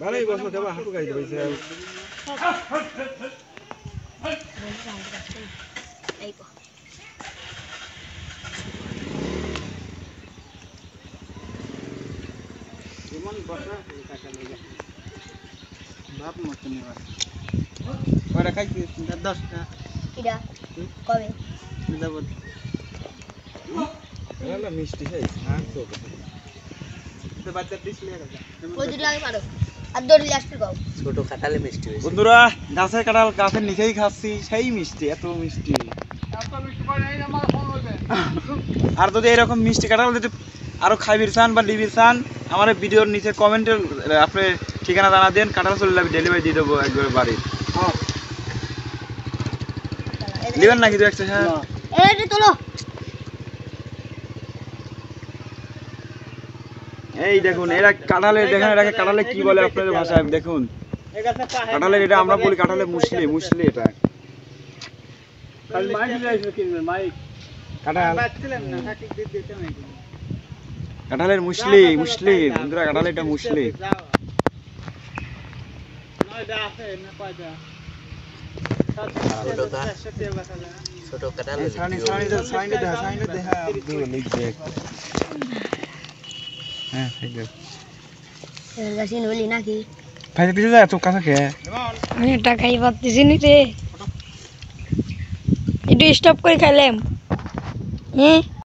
ভালোই বসো দেবা হাঁটু গাইতে পাইছে এই কো এমন বসা কাটা লাগা বাপ মত নিবা ওরা খাইছি 10টা কিডা কবে যাবত এলা মিষ্টি খাই হ্যাঁ তো তো বাচ্চা ডিসপ্লে করা ওই দুটো আগে পারো আর দড়ি লাস্ট গাও ছোট কাটালে মিষ্টি হয়েছে বন্ধুরা গাছের কাঁঠাল গাছের নিচেই খাচ্ছি সেই মিষ্টি এত মিষ্টি আর যদি এরকম মিষ্টি কাঁঠাল যদি আরো খাইবির চান বা লিবির চান আমার ভিডিওর নিচে কমেন্টে আপনি ঠিকানা জানা দেন কাঁঠাল চলে যাবে ডেলিভারি দিয়ে দেবো একবার বাড়ি নেবেন নাকি দু একটা হ্যাঁ এই তোলো এই দেখুন এরা কাঁঠালের দেখেন এটাকে কাঁঠালে কি বলে আপনাদের ভাষায় দেখুন কাঁঠালের এটা আমরা বলি কাঁঠালের মুসলি মুসলি এটা কাঁঠালের মুসলি মুসলি বন্ধুরা কাঁঠাল এটা মুসলি ছোট কাটালে গাছিন বলি নাকি ভাইতে পিছে যায় তো কাছে খেয়ে আমি এটা খাই পাচ্ছি নি রে একটু স্টপ করে খাইলাম